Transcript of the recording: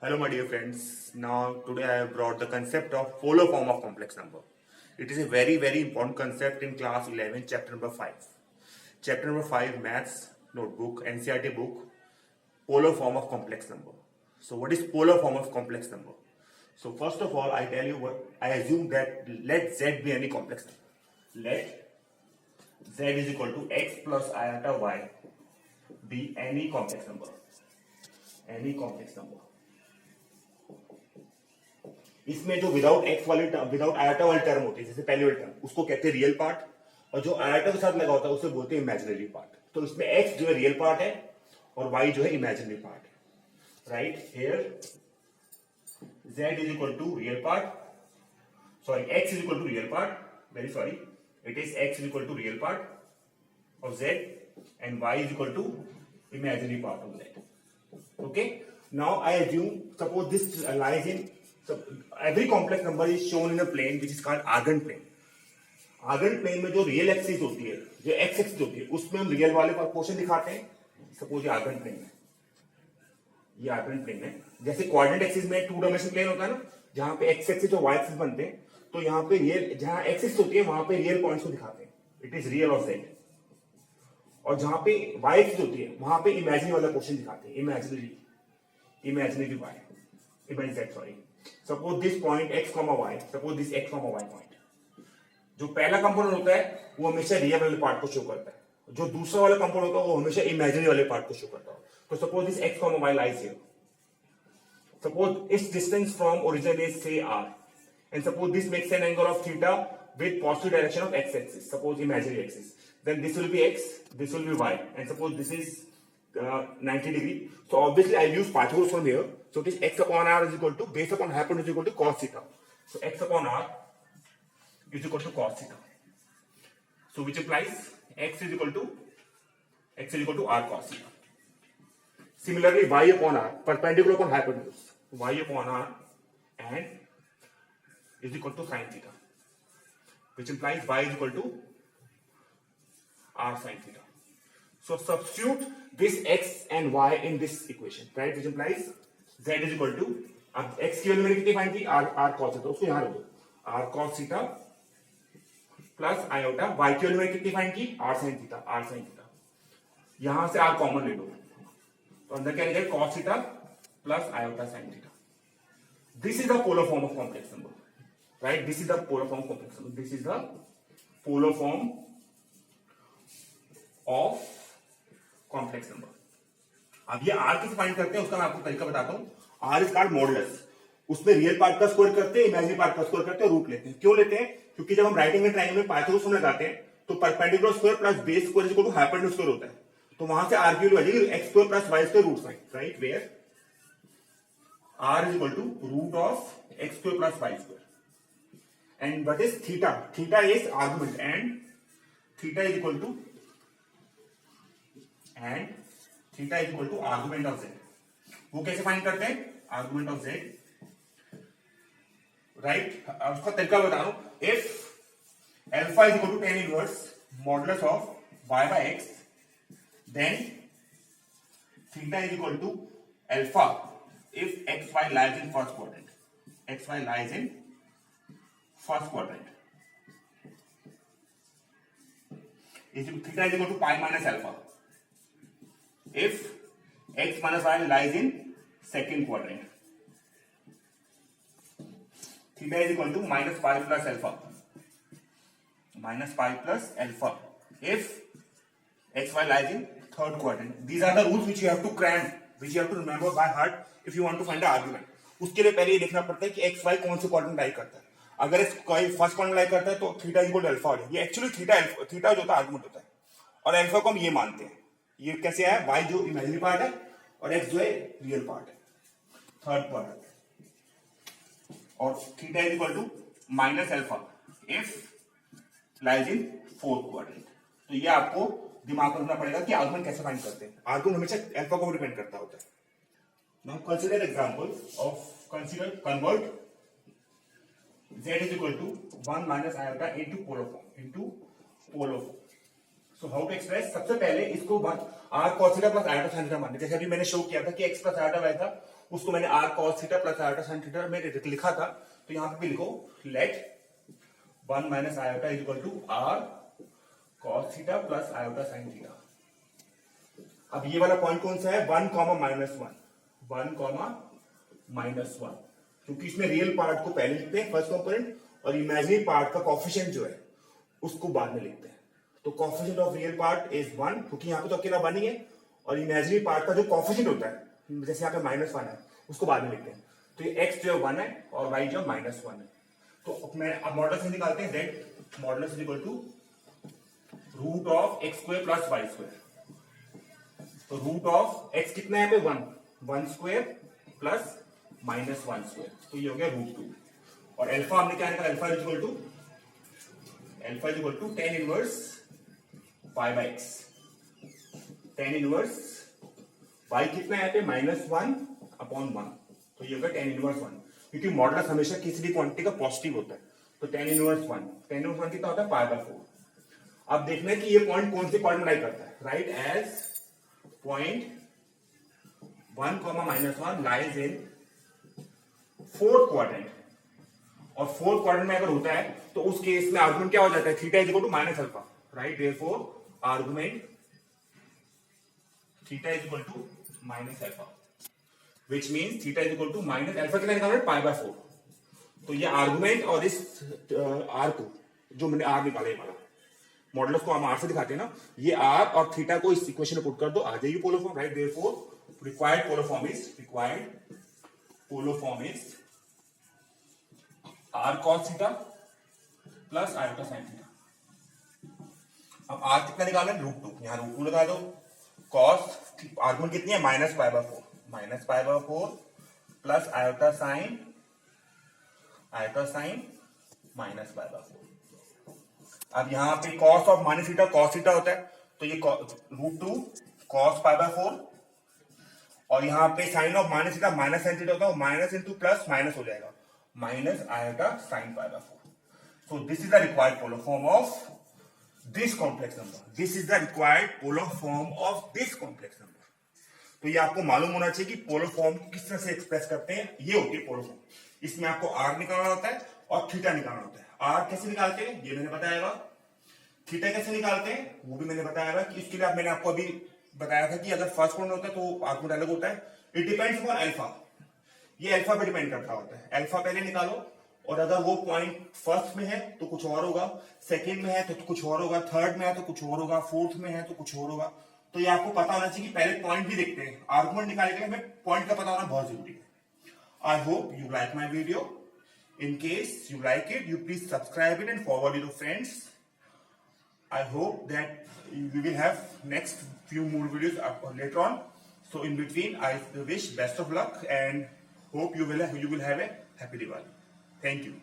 Hello, my dear friends. Now, today I have brought the concept of polar form of complex number. It is a very, very important concept in class 11, chapter number 5. Chapter number 5, maths notebook, NCERT book, polar form of complex number. So, what is polar form of complex number? So, first of all, I tell you what I assume that let z be any complex number. Let z is equal to x plus iota y be any complex number. Any complex number. इसमें जो without x वाली term without eta वाली term होती है जैसे पहली वाली term उसको कहते हैं रियल पार्ट और जो आयटा के साथ लगा होता है उसे बोलते हैं इमेजिनरी पार्ट। तो इसमें एक्स जो है रियल पार्ट है और वाई जो है इमेजिनरी पार्ट है। Right here z is equal to real part sorry x is equal to real part very sorry it is x is equal to real part of z and y is equal to imaginary part of z। Okay, now I assume suppose this lies in so every complex number is shown in a plane which is called argand plane। argand plane में जो real axis होती है जो x axis होती है उसमें हम real वाले पोर्शन दिखाते हैं। सपोज ये argand plane है, ये argand plane है। जैसे कोऑर्डिनेट एक्सिस में टू डायमेंशनल प्लेन होता है ना जहां पे एक्स एक्सिस और वाई एक्सिस बनते हैं तो यहाँ पे रियल जहां एक्सिस होती है वहां पे रियल पॉइंट्स को दिखाते हैं, it is real of Z. और जहां पे वाई एक्सिस होती है वहां पे इमेजिनरी वाला पोर्शन दिखाते हैं, imaginary y imaginary z sorry. Suppose this point x, y, suppose this x, y पॉइंट। जो पहला कंपोनेंट होता है वो हमेशा रियल वाले पार्ट को शो करता है, जो दूसरा वाला कंपोनेंट होता है वो हमेशा इमेजिनरी वाले पार्ट को शो करता है। तो suppose this x, y lies here. Suppose it's distance from origin is से r and suppose this makes an angle of theta with positive direction of x axis, suppose imaginary axis. Then this will be x, this will be y, and suppose this is 90 degree. So obviously I'll use Pythagoras from here. So it is x upon r is equal to base upon hypotenuse is equal to cos theta. So x upon r is equal to cos theta. So which implies x is equal to r cos theta. Similarly y upon r perpendicular upon hypotenuse, y upon r and is equal to sin theta, which implies y is equal to r sin theta. So substitute this x and y in this equation, right? Which implies z is equal to अब x की value मैंने कितनी find की r cos theta, उसको यहां रख दो r cos theta plus iota. y की वैल्यू मैंने कितनी फाइंड की r sin theta। यहां से r कॉमन ले लो तो अंदर क्या निकलेगा cos theta plus iota sin theta। This is the polar form of complex number, right? This is the polar form of complex number. This is the polar form of complex number. अब ये are कैसे find करते हैं उसका मैं आपको तरीका बताता हूं। आर इज कॉल्ड मॉडुलस, उसमें रियल पार्ट का स्क्वायर करते हैं, इमेजिनरी पार्ट का स्क्वायर करते हैं, रूट लेते हैं। क्यों लेते हैं? क्योंकि जब हम राइट एंगल ट्रायंगल में पाइथागोरस फॉर्मूला लगाते हैं तो perpendicular square plus base square is equal to hypotenuse square होता है। तो वहां से आर की वैल्यू आ जाएगी x square plus y square root 5, right? Where r is equal to root of x square plus y square and what is theta? Theta is argument and theta is equal to and theta is equal to argument of z। वो कैसे find करते हैं? argument of z, right? अब उसका तरीका बता रहा हूं। if alpha is equal to tan inverse modulus of y by x then theta is equal to alpha if xy lies in first quadrant, xy lies in first quadrant is theta is equal to pi minus alpha if x minus y lies in second quadrant, theta is equal to minus pi plus alpha if xy lies in third quadrant। These are the rules which you have to cram, which you have to remember by heart if you want to find the argument। उसके लिए पहले ये देखना पड़ता है कि xy कौन से क्वाड्रेंट लाई करता है। अगर कोई फर्स्ट क्वाड्रेंट लाई करता है तो थीटा इक्वल टू अल्फा। ये एक्चुअली थीटा जो होता है आर्गुमेंट होता है और अल्फा को हम ये मानते हैं। ये कैसे है? y जो इमेजिनरी पार्ट है और x जो है रियल पार्ट है, थर्ड पार्ट। और theta is equal to minus alpha if lies in fourth quadrant. तो ये आपको दिमाग में रखना पड़ेगा कि आर्गुमेंट कैसे फाइंड करते हैं। आर्गुमेंट हमेशा अल्फा को डिपेंड करता होता है। Now consider example of convert z is equal to 1 minus iota into polar form. So how to express? सबसे पहले इसको r cos theta plus iota sin theta मानते हैं। जैसे अभी मैंने शो किया था कि x प्लस आयोटा y था उसको मैंने r cos theta plus iota sine theta में लिखा था, तो यहाँ पे भी लिखो let 1 minus iota is equal to r cos theta plus iota sine theta. अब ये वाला पॉइंट कौन सा है, 1 कॉमा माइनस 1, क्योंकि इसमें रियल पार्ट को पहले लिखते हैं फर्स्ट कंपोनेंट, और इमेजिनरी पार्ट का कोफिशिएंट जो है उसको बाद में लिखते हैं। तो coefficient of real part is 1, क्योंकि यहाँ पे तो अकेला 1 ही है, और इमेजिनरी पार्ट का जो कोफिशिएंट होता है, जैसे यहाँ पे -1 है, उसको बाद में लिखते हैं। तो ये x जो 1 है और y जो -1 है। तो मैं अब मॉडुलस से निकालते हैं, z modulus is equal to root of x square plus y square. तो रूट ऑफ x कितना है पे 1 स्क्वायर प्लस -1 स्क्वायर, तो ये हो गया √2। और अल्फा हमने क्या निकाला, alpha is equal to tan inverse pi by x। tan inverse y कितना है पे -1/1, तो ये होगा tan इनवर्स 1, क्योंकि मॉडुलस हमेशा किसी भी क्वांटिटी का पॉजिटिव होता है। तो tan इनवर्स 1 कितना होता है π/4। अब देखना है कि ये पॉइंट कौन से पॉइंट में लाई करता है, right as point 1, -1 lies in fourth quadrant. और फोर्थ क्वाड्रेंट में अगर होता है तो उस केस में आर्गुमेंट क्या हो जाता है, theta is equal to minus alpha, right. Therefore argument theta is equal to minus alpha, which means theta is equal to minus alpha कितना निकालना है π/4। तो ये आर्गुमेंट और इस आर को जो मैंने आर निकाला है, वाला मॉडुलस को हम आर से दिखाते हैं ना, ये आर और थीटा को इस इक्वेशन में पुट कर दो, आ जाएगी polar form, right. Therefore required polar form is r cos theta plus iota sine theta. अब r कितना निकालना है, √2, यहां √2 लगा दो। cos आर्गुमेंट कितनी है -π/4 प्लस आयोटा साइन -π/4। अब यहाँ पे cos of minus theta cos theta होता है, तो ये √2 cos π/4, और यहाँ पे sine of minus theta minus sine theta होता है, माइनस इंटू प्लस माइनस हो जाएगा, minus iota sine π/4। So this is the required polar form of this complex number, this is the required polar form of this complex number. तो ये आपको मालूम होना चाहिए कि पोलर फॉर्म को किस तरह से एक्सप्रेस करते हैं, ये होती है पोलर फॉर्म। इसमें आपको r निकालना होता है और थीटा निकालना होता है। r कैसे निकालते हैं ये मैंने बताया, थीटा कैसे निकालते हैं वो भी मैंने बताया कि इसके लिए मैंने आपको अभी बताया था कि अगर फर्स्ट पॉइंट होता है तो आर्गुमेंट अलग होता है। इट डिपेंड्स अपॉन अल्फा, ये अल्फा पे डिपेंड करता होता है। अल्फा पहले निकालो, और अगर वो पॉइंट फर्स्ट में है तो कुछ और होगा, सेकंड में है तो कुछ और होगा, थर्ड में है तो कुछ और होगा, फोर्थ में है तो कुछ और होगा। तो ये आपको पता होना चाहिए कि पहले पॉइंट भी देखते हैं, आर्गुमेंट निकालने के लिए हमें पॉइंट का पता होना बहुत जरूरी है। I hope you like my video. In case you like it, you please subscribe it and forward it to friends. I hope that we will have next few more videos later on. So in between, I wish best of luck and hope you will have a happy Diwali. Thank you.